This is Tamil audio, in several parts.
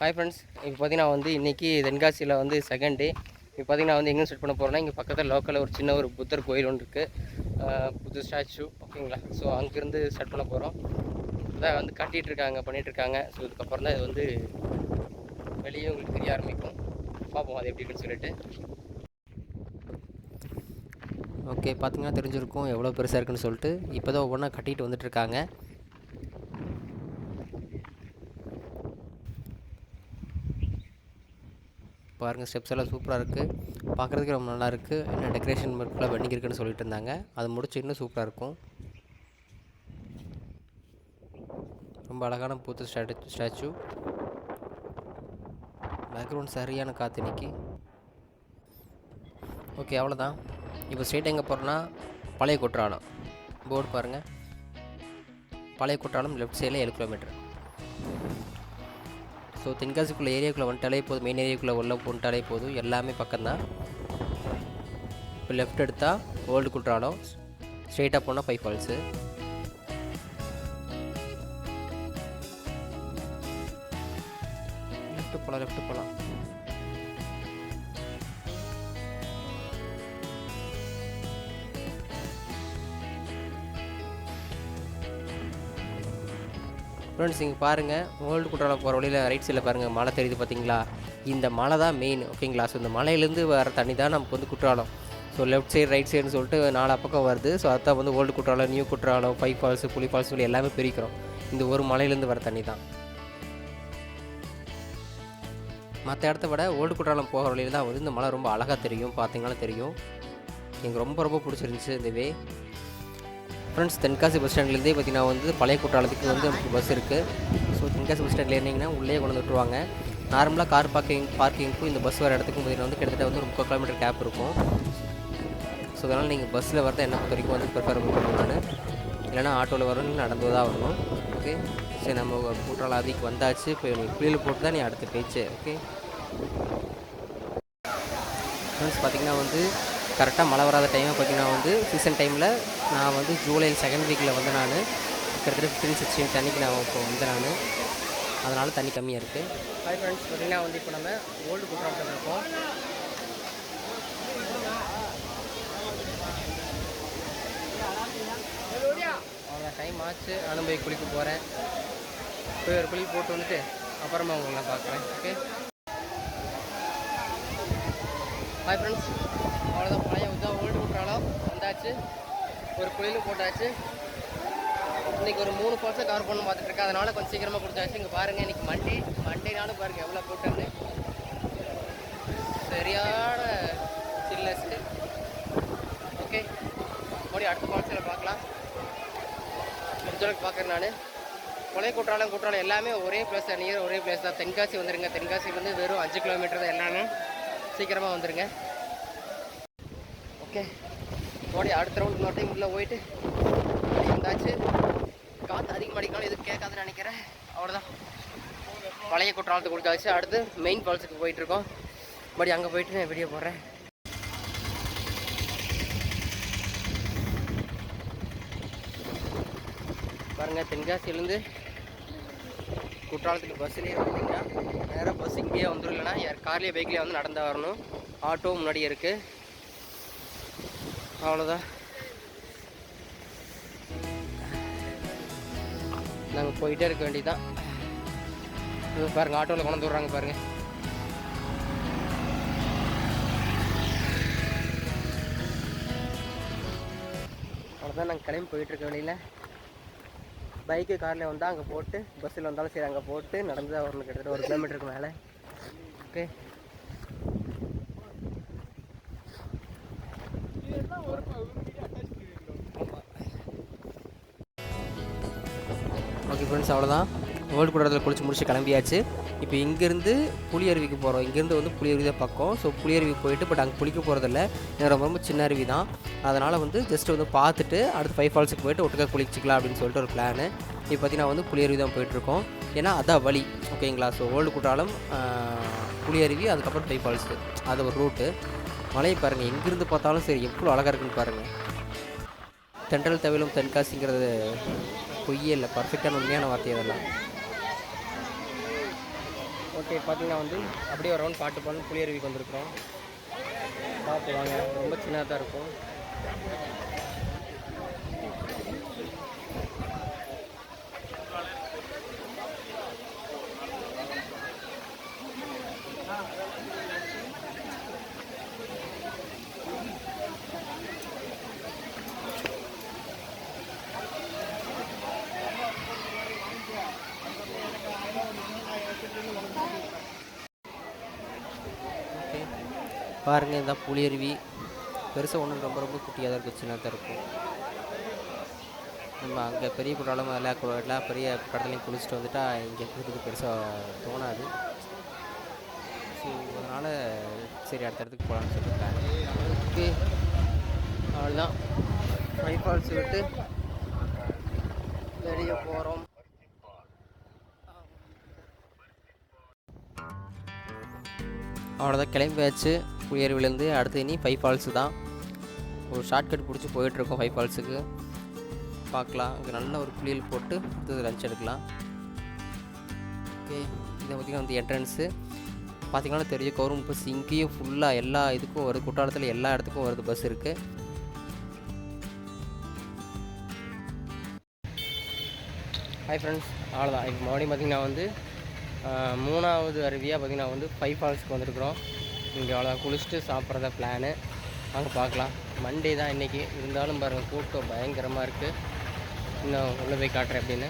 ஹாய் ஃப்ரெண்ட்ஸ், இப்போ பார்த்தீங்கன்னா இன்றைக்கி தென்காசியில் செகண்ட் டே. இப்போ பார்த்தீங்கன்னா எங்கே செட் பண்ண போகிறோன்னா, இங்கே பக்கத்தில் லோக்கலில் ஒரு சின்ன ஒரு புத்தர் கோயில் ஒன்று இருக்குது, புத்தர் ஸ்டாச்சு. ஓகேங்களா? ஸோ அங்கேருந்து செட் பண்ண போகிறோம். இதான் கட்டிகிட்ருக்காங்க, பண்ணிகிட்ருக்காங்க. ஸோ இதுக்கப்புறம் தான் இது வெளியே உங்களுக்கு தெரிய ஆரம்பிக்கும். பார்ப்போம் அது எப்படி இருக்குன்னு சொல்லிட்டு. ஓகே, பார்த்தீங்கன்னா தெரிஞ்சிருக்கும் எவ்வளோ பெருசாக இருக்குன்னு சொல்லிட்டு. இப்போ தான் ஒவ்வொன்றா கட்டிகிட்டு வந்துட்டுருக்காங்க. பாருங்கள், ஸ்டெப்ஸ் எல்லாம் சூப்பராக இருக்குது, பார்க்குறதுக்கு ரொம்ப நல்லாயிருக்கு. என்ன டெக்கரேஷன் ஃபுல்லாக பெண்டிங் இருக்குன்னு சொல்லிட்டு இருந்தாங்க. அது முடிச்சு இன்னும் சூப்பராக இருக்கும். ரொம்ப அழகான பூத்த ஸ்டாச்சு. பேக்ரவுண்ட் சரியான காற்று இன்னைக்கு. ஓகே, அவ்வளோதான். இப்போ ஸ்ட்ரெயிட் எங்கே போகிறோன்னா பழைய குற்றாலம் போர்டு பாருங்கள். பழைய குற்றாலம் லெஃப்ட் சைடில் 7 கிலோமீட்டர். ஸோ தென்காசிக்குள்ளே ஏரியாக்குள்ளே வந்துட்டாலே போதும், மெயின் ஏரியாக்குள்ளே உள்ள வந்துட்டாலே போதும், எல்லாமே பக்கம்தான். இப்போ லெஃப்ட் எடுத்தால் ஓல்டு குற்றாலம், ஸ்ட்ரெயிட்டாக போனால் 5 ஃபால்ஸு. லெஃப்ட் போகலாம். ஃப்ரெண்ட்ஸ், இங்கே பாருங்கள், ஓல்டு குற்றாலம் போகிற வழியில் ரைட் சைடில் பாருங்கள் மலை தெரியுது பார்த்தீங்களா? இந்த மலை தான் மெயின். ஓகேங்களா? ஸோ இந்த மலையிலேருந்து வர தண்ணி தான் நமக்கு Courtallam. So left side right சைடுன்னு சொல்லிட்டு 4 பக்கம் வருது. ஸோ அதுதான் old Courtallam, new Courtallam, 5 falls, Puli falls சொல்லி எல்லாமே பிரிக்கிறோம். இந்த ஒரு மலையிலேருந்து வர தண்ணி தான். மற்ற இடத்த விட ஓல்டு குற்றாலம் போகிற வழியில் தான் இந்த மலை ரொம்ப அழகாக தெரியும். பார்த்தீங்கன்னா தெரியும். எனக்கு ரொம்ப பிடிச்சிருந்துச்சி இந்த வே. ஃப்ரெண்ட்ஸ், தென்காசி பஸ் ஸ்டாண்ட்லேருந்தே பார்த்தீங்கன்னா பழைய குற்றாலத்துக்கு நமக்கு பஸ் இருக்குது. ஸோ தென்காசி பஸ் ஸ்டாண்டில் இருந்தீங்கன்னா உள்ளே கொண்டு வந்து விட்டுருவாங்க. நார்மலாக கார் பார்க்கிங்க்கும் இந்த பஸ் வர இடத்துக்கும் பார்த்தீங்கன்னா கிட்டத்தட்ட 30 கிலோமீட்டர் கேப் இருக்கும். ஸோ அதனால் நீங்கள் பஸ்ஸில் வரதான் என்ன பொறுத்த வரைக்கும் ப்ரிஃபரபிள் பண்ணுவேன் நான். இல்லைனா ஆட்டோவில் வரணும், நடந்து தான் வரணும். ஓகே, சரி, நம்ம குற்றாலம் அதிக்கு வந்தாச்சு. இப்போ நீ குளியல் போட்டு தான் நீ அடுத்த பேச்சு. ஓகே ஃப்ரெண்ட்ஸ், பார்த்தீங்கன்னா கரெக்டாக மழை வராத டைமாக பார்த்தீங்கன்னா சீசன் டைமில் நான் ஜூலை செகண்ட் வீக்கில் நான் கிட்டத்தட்ட 15-16 தண்ணிக்கு நான் இப்போ நான் அதனால் தண்ணி கம்மியாக இருக்குது. ஹாய் ஃப்ரெண்ட்ஸ், பார்த்தீங்கன்னா இப்போ நம்ம ஓல்டு குற்றாலத்தில் இருக்கோம். அவ்வளோதான், டைம் ஆச்சு. நானும் போய் குளிக்க போகிறேன். போய் ஒரு குளிக்க போட்டு வந்துட்டு அப்புறமா உங்களை நான் பார்க்குறேன். ஓகே, ஹாய் ஃப்ரெண்ட்ஸ், அவ்வளோதான். பழைய ஓல்டு குற்றாலம் வந்தாச்சு. ஒரு குளியலும் போட்டாச்சு. இன்றைக்கி ஒரு 3 ஃபால்ஸை கவர் பண்ணணும் பார்த்துட்ருக்கேன். அதனால் கொஞ்சம் சீக்கிரமாக கொடுத்தாச்சு. இங்கே பாருங்கள், இன்றைக்கி மண்டேனாலும் பாருங்கள் எவ்வளோ கூட்டம்னு. சரியான சில்லஸ்ட்டு. ஓகே, மறுபடியும் அடுத்த ஃபால்ஸில் பார்க்கலாம். முடிஞ்சளவுக்கு பார்க்குறேன் நான். பழைய குற்றாலம் எல்லாமே ஒரே பிளேஸ், நியர் ஒரே பிளேஸ் தான். தென்காசி வந்துடுங்க. தென்காசிலேருந்து வெறும் 5 கிலோமீட்டர் தான். எல்லாமே சீக்கிரமாக வந்துடுங்க. ஓகே, மறுபடியும் அடுத்த ரவுண்ட் இன்னொரு டைம் உள்ளே போயிட்டு வந்தாச்சு. காற்று அதிகமாக அடிக்கணும், எதுவும் கேட்காதுன்னு நினைக்கிறேன். அவ்வளோதான், பழைய குற்றாலத்துக்கு கொடுத்தாச்சு. அடுத்து மெயின் ஃபால்ஸுக்கு போயிட்டுருக்கோம். மறுபடியும் அங்கே போயிட்டு நான் வீடியோ போடுறேன். பாருங்கள், தென்காசியிலேருந்து குற்றாலத்துக்கு பஸ்ஸுலேயே வந்தீங்கன்னா நேராக பஸ் இங்கேயே வந்துடும். இல்லைனா யார் கார்லேயே பைக்லேயே நடந்தால் வரணும். ஆட்டோ முன்னாடியே இருக்குது. அவ்வளோதான், நாங்கள் போயிட்டே இருக்க வேண்டியதுதான். பாருங்கள், ஆட்டோவில் கொண்டு விட்றாங்க பாருங்கள். அவ்வளோதான், நாங்கள் கிளம்பி போயிட்டுருக்க வழியில் பைக்கு காரில் வந்தால் அங்கே போட்டு, பஸ்ஸில் வந்தாலும் சரி அங்கே போட்டு நடந்து தான் வரணும். கிட்டத்தட்ட 1 கிலோமீட்டருக்கு மேலே. ஓகே, ஓகே ஃப்ரெண்ட்ஸ், அவ்வளோதான். ஓல்டு குற்றாலத்தில் குளிச்சு முடிச்சு கிளம்பியாச்சு. இப்போ இங்கேருந்து புளியருவிக்கு போகிறோம். இங்கேருந்து புளியருவி தான் பக்கம். ஸோ புளியருவிக்கு போயிட்டு பட் அங்கே குளிக்க போகிறதில்ல. ரொம்ப சின்ன அருவி தான். அதனால் ஜஸ்ட் பார்த்துட்டு அடுத்து 5 ஃபால்ஸுக்கு போய்ட்டு ஒட்டுக்கா குளிச்சிக்கலாம் அப்படின்னு சொல்லிட்டு ஒரு பிளானு. இப்போ பார்த்தீங்கன்னா புளியருவி தான் போயிட்டுருக்கோம். ஏன்னா அதான் வழி. ஓகேங்களா? ஸோ ஓல்டு குற்றாலம், புளியருவி, அதுக்கப்புறம் 5 ஃபால்ஸு, அது ஒரு ரூட்டு. மலையை பாருங்கள், எங்கேருந்து பார்த்தாலும் சரி எவ்வளோ அழகாக இருக்குன்னு பாருங்கள். தென்றல் தவிலும் தென்காசிங்கிறது பொய்யே இல்லை, பர்ஃபெக்டான உண்மையான வார்த்தை அதெல்லாம். ஓகே, பார்த்தீங்கன்னா வந்து அப்படியே ஒரு ரவுண்ட் பாட்டு பாடணும் புளியருவிக்கு வந்திருக்கிறோம். பார்த்து வாங்க, ரொம்ப சின்னதாக தான் இருக்கும். ஓகே, பாருங்கள், இந்த புளியருவி பெருசாக ஒன்றும் ரொம்ப ரொம்ப குட்டியாக தான் இருக்கும், சின்னதாக தான் இருக்கும். நம்ம அங்கே பெரிய குற்றாலம் எல்லா பெரிய கடலையும் குளிச்சுட்டு வந்துட்டா இங்கே இருக்கிறதுக்கு பெருசாக தோணாது. ஸோ அதனால் சரி அடுத்த இடத்துக்கு போகலான்னு சொல்லிட்டேன். ஓகே, அவ்வளோதான், ஃபைவ் ஃபால்ஸ் விட்டு வெளியே போகிறோம். அவ்வளோதான், கிளம்பியாச்சு புளியருவிலேருந்து. அடுத்து இனி ஃபைவ் ஃபால்ஸு தான். ஒரு ஷார்ட்கட் பிடிச்சி போயிட்டுருக்கோம் ஃபைவ் ஃபால்ஸுக்கு. பார்க்கலாம், அங்கே நல்ல ஒரு குளியல் போட்டு அடுத்தது லஞ்ச் எடுக்கலாம். ஓகே, இதை பார்த்திங்கன்னா வந்து என்ட்ரன்ஸு பார்த்திங்கன்னா தெரியும். கவர்மெண்ட் பஸ் இங்கேயும் ஃபுல்லாக எல்லா இதுக்கும் வருது, குற்றாலத்தில் எல்லா இடத்துக்கும் வருது, பஸ் இருக்குது. ஹாய் ஃப்ரெண்ட்ஸ், அவ்வளோதான். இப்போ மறுபடியும் பார்த்திங்கன்னா வந்து 3வது அருவியாக பார்த்திங்கன்னா வந்து ஃபைவ் ஃபால்ஸுக்கு வந்துருக்குறோம். இங்கே அவ்வளோதான், குளிச்சுட்டு சாப்பிட்றதா பிளானு. வாங்க பார்க்கலாம். மண்டே தான் இன்றைக்கி, இருந்தாலும் பாருங்கள் கூட்டம் பயங்கரமாக இருக்குது. இன்னும் உள்ளே போய் காட்டுறேன் அப்படின்னு.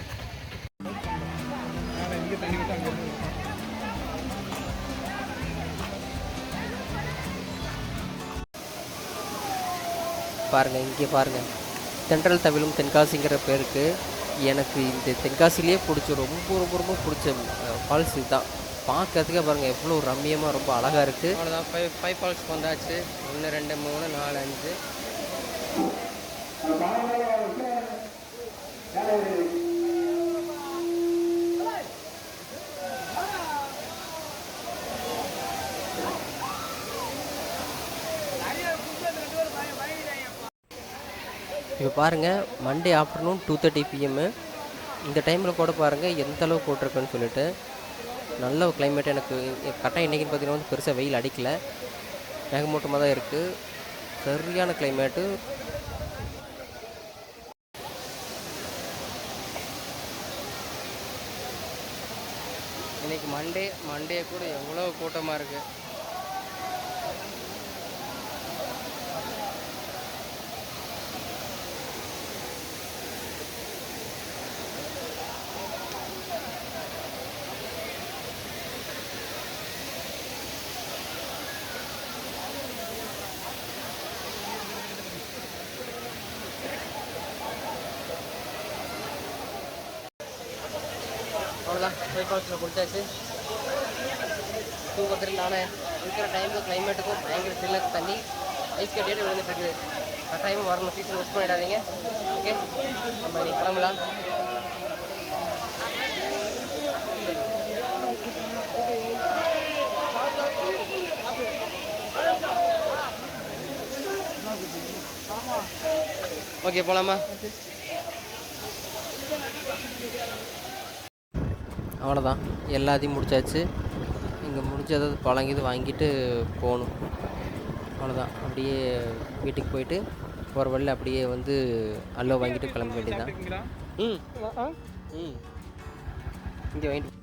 பாருங்கள், இங்கே பாருங்கள், தென்றல் தவிழும் தென்காசிங்கிற பேருக்கு எனக்கு இந்த தென்காசிலேயே பிடிச்ச ரொம்ப ரொம்ப ரொம்ப பிடிச்ச ஃபால்ஸ் இதுதான். பார்க்கறதுக்கே பாருங்கள் எவ்வளோ ரம்மியமாக ரொம்ப அழகாக இருக்குது. அவ்வளோதான், ஃபைவ் ஃபால்ஸ்க்கு வந்தாச்சு. 1 2 3 4 5. இப்போ பாருங்கள், மண்டே ஆஃப்டர்நூன் 2:30 PM. இந்த டைமில் கூட பாருங்கள் எந்த அளவு போட்டிருக்குன்னு சொல்லிட்டு. நல்ல ஒரு கிளைமேட். எனக்கு கரெக்டாக இன்றைக்கின்னு பார்த்தீங்கன்னா வந்து பெருசாக வெயில் அடிக்கலை, மேகமூட்டமாக தான் இருக்குது. சரியான கிளைமேட்டு. இன்றைக்கி மண்டே கூட எவ்வளோ கூட்டமாக இருக்குது. அவ்வளோதான், ஃபைவ் ஃபால்ஸில் குளிச்சாச்சு. தூக்கத்தில் நானே இருக்கிற டைமுக்கு கிளைமேட்டுக்கும் பயங்கர சில்லுக்கு தண்ணி ஐஸ் கட்டிட்டு விழுந்துட்டு இருக்குது. டைம் வரணும், சீசன் மிஸ் பண்ணிடாதீங்க. ஓகே, நம்ம நீ கிளம்பலாம். ஓகே, போகலாமா? அவ்வளோதான், எல்லாத்தையும் முடிச்சாச்சு. இங்கே முடிஞ்சது பழங்கிது வாங்கிட்டு போகணும். அவ்வளோதான், அப்படியே வீட்டுக்கு போயிட்டு போகிற வழியில் அப்படியே வந்து அல்லோ வாங்கிட்டு கிளம்ப வேண்டியதுதான். இங்கே வாங்கிட்டு